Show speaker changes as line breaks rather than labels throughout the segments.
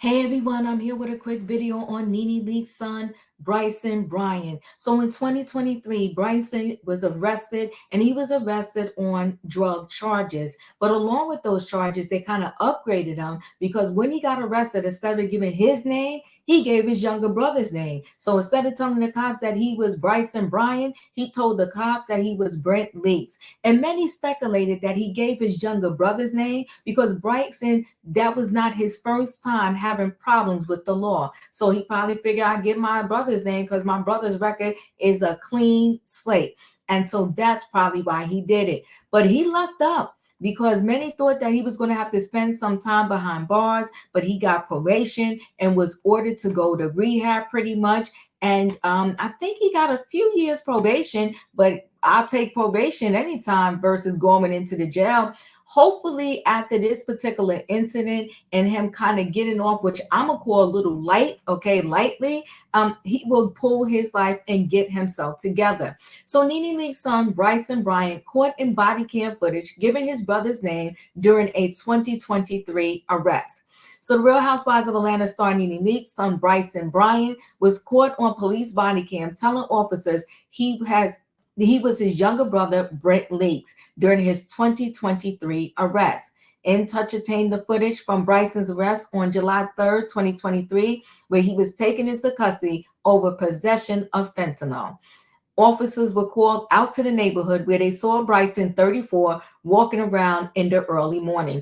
Hey everyone, I'm here with a quick video on Nene Leakes' son, Bryson Bryant. So in 2023, Bryson was arrested and he was arrested on drug charges. But along with those charges, they kind of upgraded him because when he got arrested, instead of giving his name, he gave his younger brother's name. So instead of telling the cops that he was Bryson Bryant, he told the cops that he was Brent Leakes. And many speculated that he gave his younger brother's name because Bryson, that was not his first time having problems with the law. So he probably figured I'd give my brother's name because my brother's record is a clean slate. And so that's probably why he did it. But he lucked up because many thought that he was going to have to spend some time behind bars, but he got probation and was ordered to go to rehab pretty much. And I think he got a few years probation, but I'll take probation anytime versus going into the jail. Hopefully, after this particular incident and him kind of getting off, which I'm gonna call a little light, okay, lightly, he will pull his life and get himself together. So Nene Leakes' son, Bryson Bryant, caught in body cam footage giving his brother's name during a 2023 arrest. So the Real Housewives of Atlanta star Nene Leakes' son, Bryson Bryant, was caught on police body cam telling officers he was his younger brother, Brent Leakes, during his 2023 arrest. In Touch obtained the footage from Bryson's arrest on July 3rd, 2023, where he was taken into custody over possession of fentanyl. Officers were called out to the neighborhood where they saw Bryson, 34, walking around in the early morning.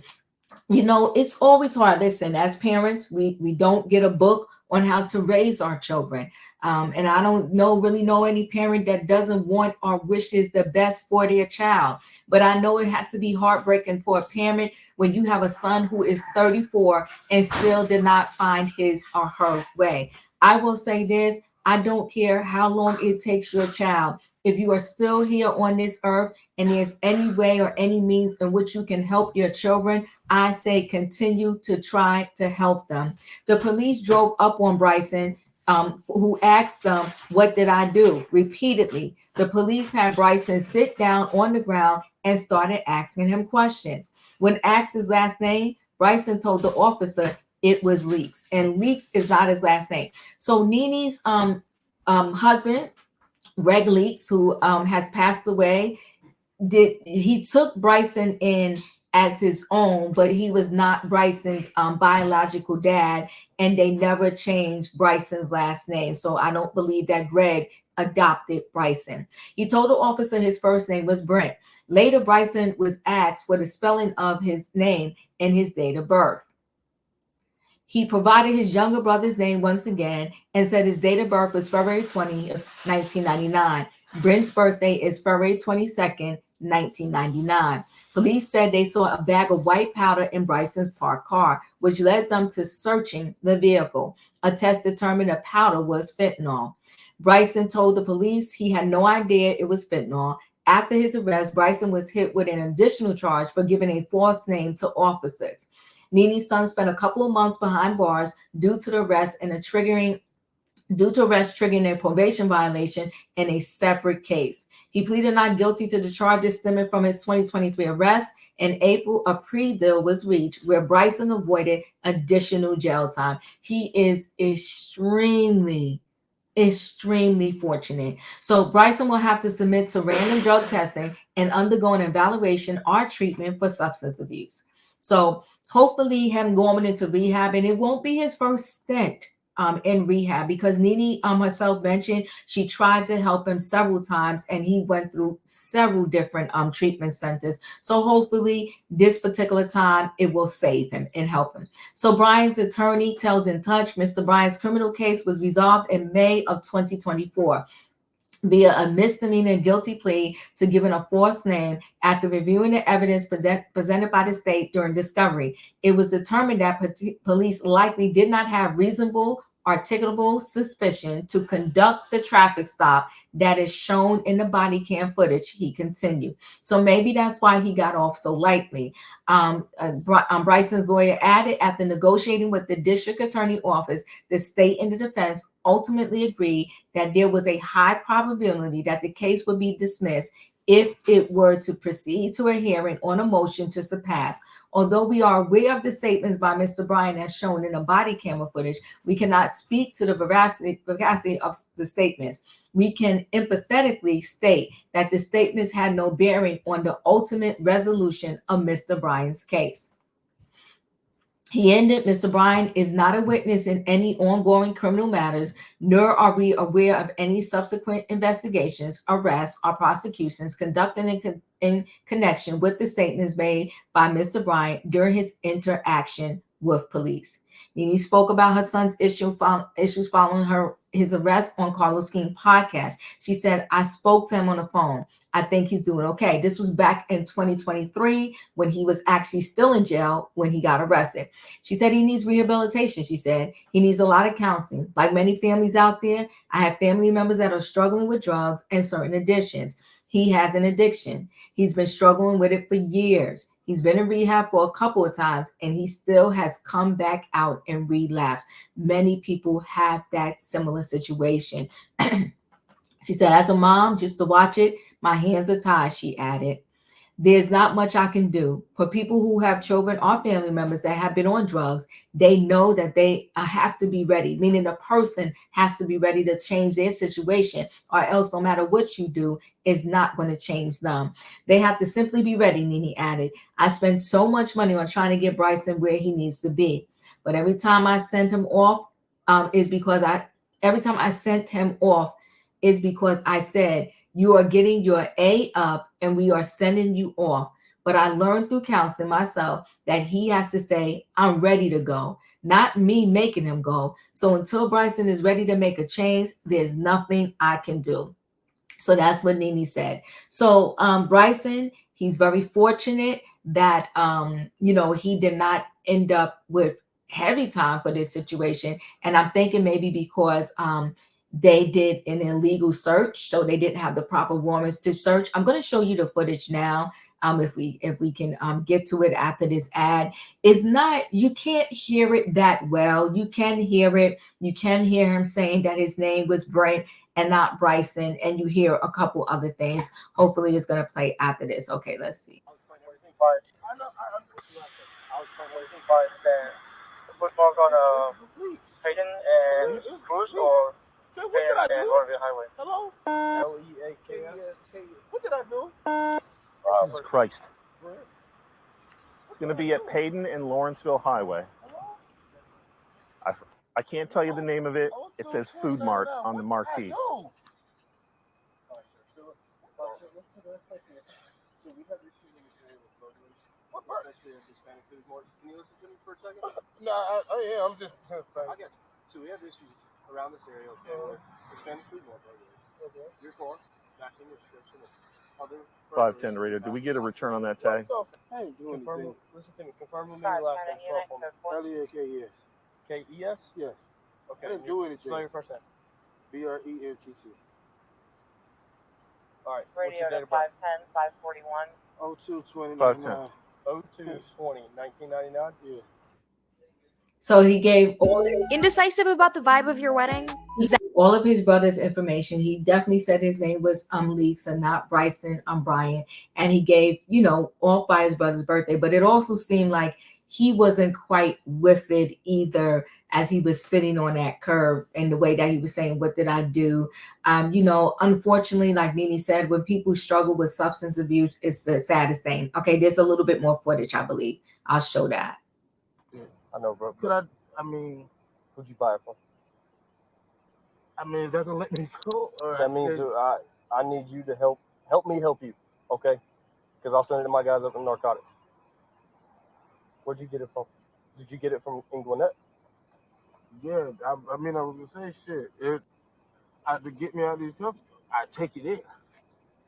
You know, it's always hard. Listen, as parents, we don't get a book on how to raise our children. And I don't really know any parent that doesn't want or wishes the best for their child. But I know it has to be heartbreaking for a parent when you have a son who is 34 and still did not find his or her way. I will say this, I don't care how long it takes your child. If you are still here on this earth and there's any way or any means in which you can help your children, I say continue to try to help them. The police drove up on Bryson, who asked them, "What did I do?" repeatedly. The police had Bryson sit down on the ground and started asking him questions. When asked his last name, Bryson told the officer it was Leakes, and Leakes is not his last name. So Nene's husband, Greg Leakes, who has passed away, he took Bryson in as his own, but he was not Bryson's biological dad, and they never changed Bryson's last name. So I don't believe that Greg adopted Bryson. He told the officer his first name was Brent. Later, Bryson was asked for the spelling of his name and his date of birth. He provided his younger brother's name once again and said his date of birth was February 20th, 1999. Brent's birthday is February 22nd, 1999. Police said they saw a bag of white powder in Bryson's parked car, which led them to searching the vehicle. A test determined the powder was fentanyl. Bryson told the police he had no idea it was fentanyl. After his arrest, Bryson was hit with an additional charge for giving a false name to officers. Nene's son spent a couple of months behind bars due to arrest triggering a probation violation in a separate case. He pleaded not guilty to the charges stemming from his 2023 arrest. In April, a plea deal was reached where Bryson avoided additional jail time. He is extremely fortunate. So Bryson will have to submit to random drug testing and undergo an evaluation or treatment for substance abuse. So hopefully him going into rehab, and it won't be his first stint in rehab, because Nene herself mentioned she tried to help him several times and he went through several different treatment centers. So hopefully this particular time it will save him and help him. So Bryant's attorney tells In Touch, Mr. Bryant's criminal case was resolved in May of 2024 via a misdemeanor guilty plea to giving a false name. After reviewing the evidence presented by the state during discovery, it was determined that police likely did not have reasonable articulable suspicion to conduct the traffic stop that is shown in the body cam footage. He continued. So maybe that's why he got off so lightly. Bryson's lawyer added, after negotiating with the district attorney office, the state and the defense ultimately agreed that there was a high probability that the case would be dismissed if it were to proceed to a hearing on a motion to surpass. Although we are aware of the statements by Mr. Bryant as shown in the body camera footage, we cannot speak to the veracity of the statements. We can empathetically state that the statements had no bearing on the ultimate resolution of Mr. Bryant's case. He ended, Mr. Bryant is not a witness in any ongoing criminal matters, nor are we aware of any subsequent investigations, arrests, or prosecutions conducted in connection with the statements made by Mr. Bryant during his interaction with police. Nene spoke about her son's issues following his arrest on Carlos King podcast. She said, I spoke to him on the phone. I think he's doing okay. This was back in 2023 when he was actually still in jail when he got arrested. She said he needs rehabilitation. She said he needs a lot of counseling. Like many families out there, I have family members that are struggling with drugs and certain addictions. He has an addiction. He's been struggling with it for years. He's been in rehab for a couple of times and he still has come back out and relapsed. Many people have that similar situation. She said, as a mom, just to watch it, my hands are tied, she added. There's not much I can do. For people who have children or family members that have been on drugs, they know that they have to be ready, meaning the person has to be ready to change their situation, or else no matter what you do, it's not going to change them. They have to simply be ready, Nene added. I spent so much money on trying to get Bryson where he needs to be. But every time I sent him off every time I sent him off is because I said, you are getting your A up and we are sending you off. But I learned through counseling myself that he has to say, I'm ready to go, not me making him go. So until Bryson is ready to make a change, there's nothing I can do. So that's what Nene said. So Bryson, he's very fortunate that, he did not end up with heavy time for this situation. And I'm thinking maybe because they did an illegal search, so they didn't have the proper warrants to search. I'm going to show you the footage now. If we can get to it after this ad. It's not, you can't hear it that well. You can hear it. You can hear him saying that his name was Brent and not Bryson, and you hear a couple other things. Hopefully it's going to play after this. Okay, let's see.
Football on Hayden and Cruz or Hayden and Lawrenceville Highway.
Hello? Leakes. What did I do?
Jesus Christ. It's going to be at Payton and Lawrenceville Highway. I can't tell you the name of it. It says Food Mart on the marquee.
What part? No, I'm just. I got you. So we have issues around this area, okay? Hispanic food mart, okay? Your car, matching the description of other.
510 radio. Did we get a return on that tag?
I ain't doing anything. Listen to me. Confirm with me your last name. Earlier, KES. KES? Yes. Okay. I didn't do anything. Spell your first name. BRENTT. All right. What's your date of birth? 510, 541. 0220. 0220, 1999? Yeah.
So he gave
Indecisive about the vibe of your wedding?
All of his brother's information. He definitely said his name was Leakes and not Bryson Bryant. And he gave, off by his brother's birthday. But it also seemed like he wasn't quite with it either as he was sitting on that curb and the way that he was saying, what did I do? Unfortunately, like Nene said, when people struggle with substance abuse, it's the saddest thing. Okay, there's a little bit more footage, I believe. I'll show that.
Yeah, I know, bro. Who'd you buy it from?
Is that gonna let me go?
That means I need you to help me help you, okay? Because I'll send it to my guys up in narcotics. Where'd you get it from? Did you get it from Gwinnett?
Yeah, I was gonna say shit. To get me out of these companies, I take it in.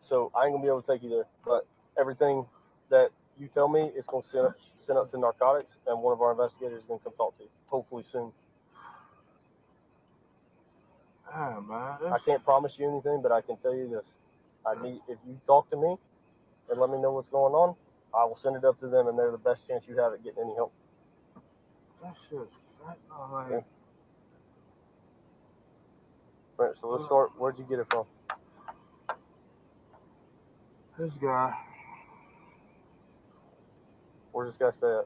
So I ain't gonna be able to take you there, but everything that you tell me is gonna send up to narcotics, and one of our investigators is gonna come talk to you. Hopefully soon. I can't promise you anything, but I can tell you this: if you talk to me and let me know what's going on, I will send it up to them, and they're the best chance you have at getting any help.
That shit's fat.
Yeah. Right, so let's start. Where'd you get it from?
This guy.
Where's this guy stay at?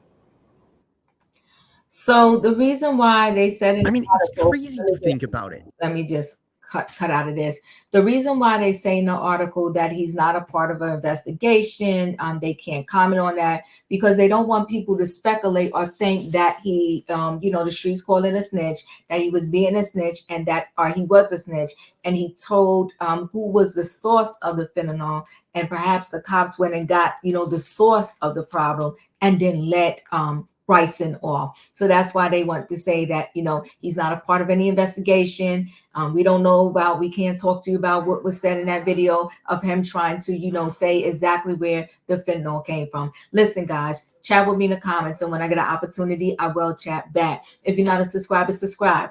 So the reason why they said in
I mean,
the
it's
article,
crazy to think about it.
let me just cut out of this. The reason why they say in the article that he's not a part of an investigation, they can't comment on that because they don't want people to speculate or think that he, the streets call it a snitch, that he was being a snitch, and that or he was a snitch, and he told who was the source of the fentanyl, and perhaps the cops went and got the source of the problem, and then let Bryson off. So that's why they want to say that he's not a part of any investigation. We don't know about, we can't talk to you about what was said in that video of him trying to, say exactly where the fentanyl came from. Listen, guys, chat with me in the comments. And when I get an opportunity, I will chat back. If you're not a subscriber, subscribe.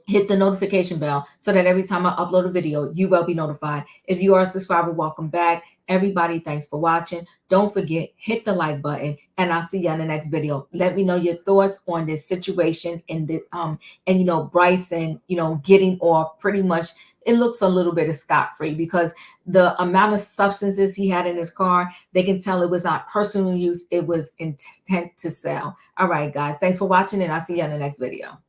Hit the notification bell so that every time I upload a video, you will be notified. If you are a subscriber, welcome back. Everybody, thanks for watching. Don't forget, hit the like button, and I'll see you in the next video. Let me know your thoughts on this situation and the Bryson, getting off pretty much. It looks a little bit of scot-free because the amount of substances he had in his car, they can tell it was not personal use. It was intent to sell. All right, guys, thanks for watching, and I'll see you in the next video.